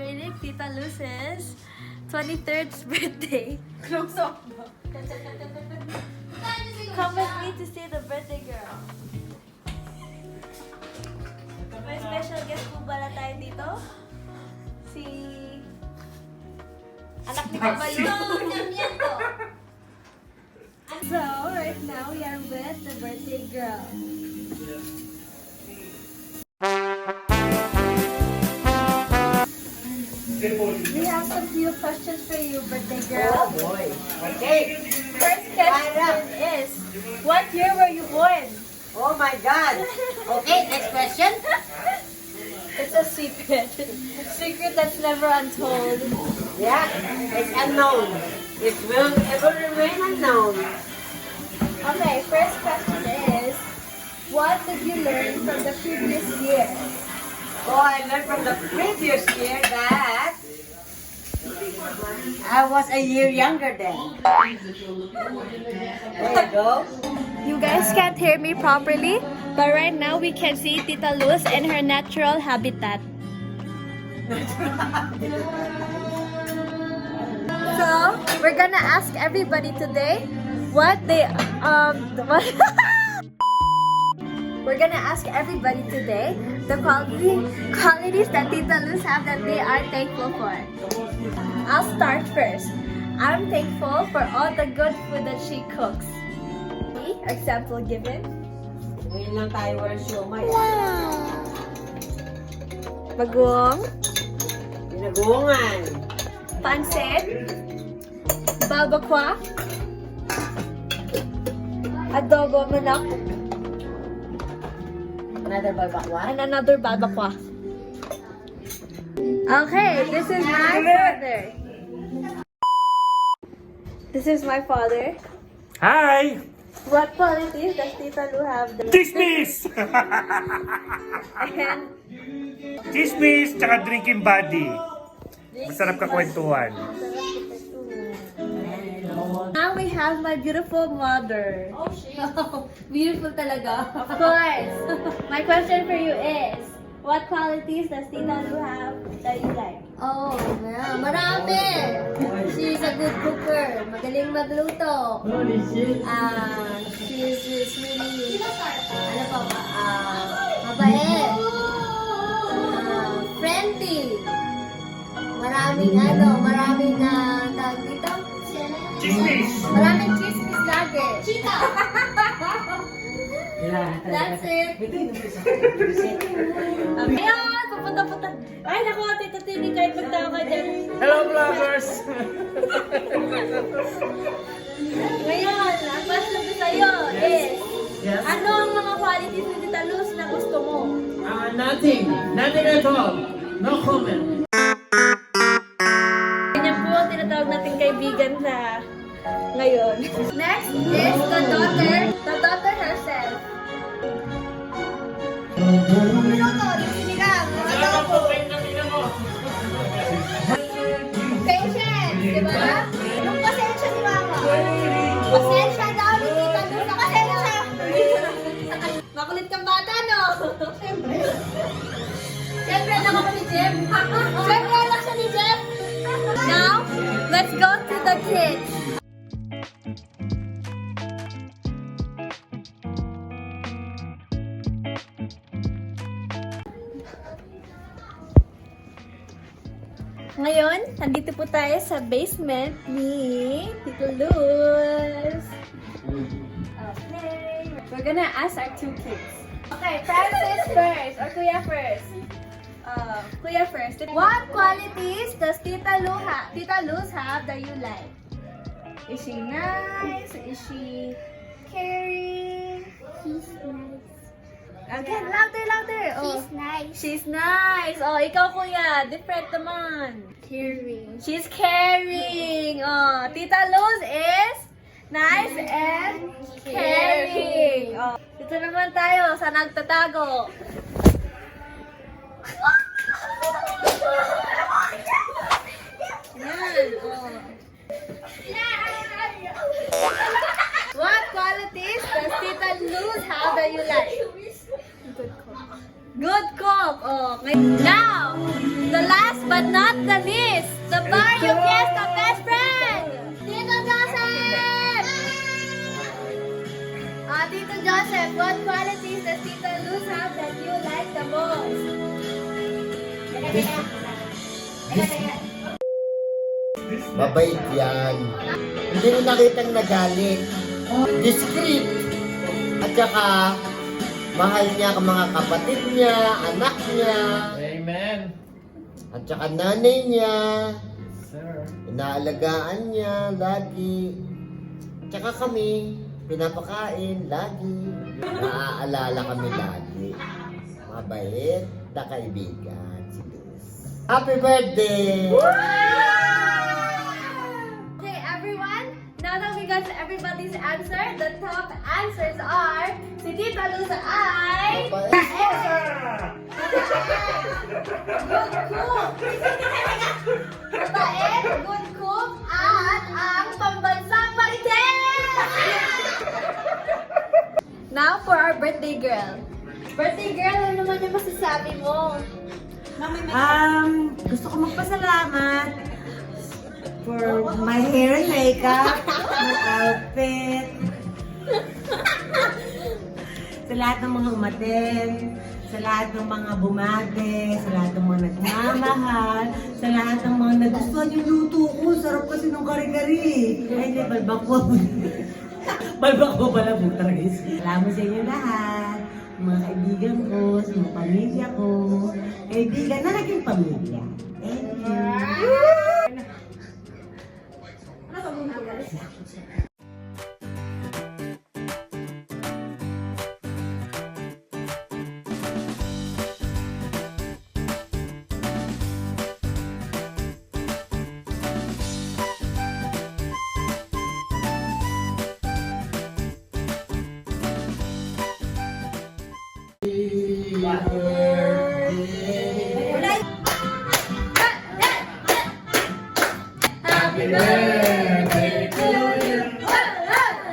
celebrating Tita Luz's 23rd birthday. Close up. Come with me to see the birthday girl. May special guest po pala tayo dito. Si... Anak ni Babalu. So, right now we are with the birthday girl. We have some few questions for you, birthday girl. Oh boy. Okay. First question is, what year were you born? Oh my God. Okay, next question. It's a secret. Secret that's never untold. Yeah, it's unknown. It will ever remain unknown. Okay, first question is, what did you learn from the previous year? Oh, I learned from the previous year that I was a year younger then. There you go. You guys can't hear me properly, but right now we can see Tita Luz in her natural habitat. So, we're gonna ask everybody today what they what we're gonna ask everybody today the qualities that Tita Luz have that they are thankful for. I'll start first. I'm thankful for all the good food that she cooks. Example given. Ngayon lang tayo walang siomay. Bagoong, Pinagungan. pansit, balbakwa, adobo manok, Another babakwa. and another balbakwa. Okay, this is my father. This is my father. Hi! What qualities does Tita Lu have? Chismis! And Chismis tsaka drinking buddy. Masarap ka kwentuhan. now we have my beautiful mother. Oh, shit. Beautiful talaga. Of course. My question for you is, what qualities does Tita Lu have that you like? Oh, yeah. Marami. She's a good cooker. Magaling magluto. She's really, ano pa ba? Mabait. Friendly. Maraming tawag dito? Chismis! Maraming chismis lagi. Chika! That's it. Ayun! Pupunta-punta. Ay, naku, Tita Tini, kahit magtao ka dyan. Hello vloggers! Ngayon, ang question ko sa'yo is, ano ang mga qualities ni Tita Luz na gusto mo? Nothing. Nothing at all. No comment. Ganyan po ang tinatawag nating kaibigan sa ngayon. Next is the daughter herself. Patience, di ba? Yung pasensya ni Mama. Pasensya daw ni Tita Luz sa pasensya. Makulit kang bata, no? Siyempre. Siyempre, anak ako ni Jeff. Siyempre, anak siya ni Jeff. Now, let's go to the kids. Ngayon, nandito po tayo sa basement ni Tito Luz. Okay, we're gonna ask our two kids. Okay, Francis first, or Kuya first. Kuya first. What qualities does Tita Luz have that you like? Is she nice? Is she caring? He's nice. Again, louder. Oh. He's nice. She's nice. Oh, ikaw kuya, different naman. Caring. She's caring. Oh, Tita Luz is nice and caring. Oh, dito naman tayo sa nagtatago. Yan. Oh. What qualities does Tita Luz have that you like? Good cook. Oh, now, the last but but not the least, the Barrio Fiesta best friend, Tito Joseph! Tito Joseph, what qualities does Tito Luz have that you like the most? Mabait yan. Hindi mo nakitang nagalit. Discreet. At saka, mahal niya ang mga kapatid niya, anak niya, Amen. at saka nanay niya. Sir. Inaalagaan niya lagi. At saka kami, pinapakain lagi. Naaalala kami lagi. Mabait na kaibigan si Luz. Happy birthday! Okay, everyone, now that we got everybody's answer, the top answers are si Tita Luz ay good cook, mabait, good cook, at ang pambansang marites! Now for our birthday girl. Birthday girl, ano naman yung masasabi mo? Gusto ko magpasalamat for my hair and makeup, my outfit, sa lahat ng mga umaten, sa lahat ng mga bumate, sa lahat ng mga nagmamahal, sa lahat ng mga nagustuhan yung luto ko. Sarap kasi nung kari-kari. Ay, hindi, balbakwa. Balbakwa pala po talaga. Salamat sa inyo lahat. Mga kaibigan ko, sa mga pamilya ko. Kaibigan na naging pamilya. Thank you. Happy birthday to you.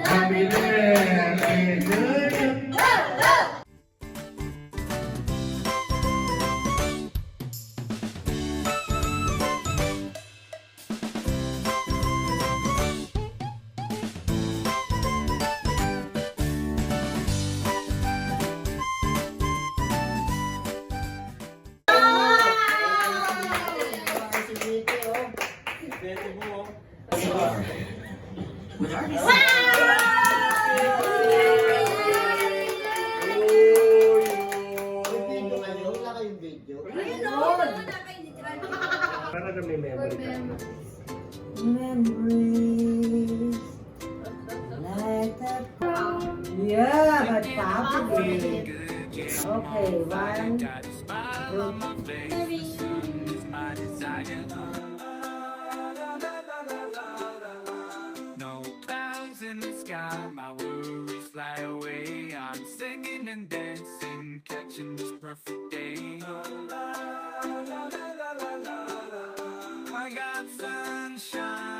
Happy birthday to you. Wala kayong video. Para na may memory ka. Memories. Light up. Yeah, but probably. Okay, one, No clouds in the sky, my worries fly away. I'm singing and dancing, catching this perfect day. I got sunshine.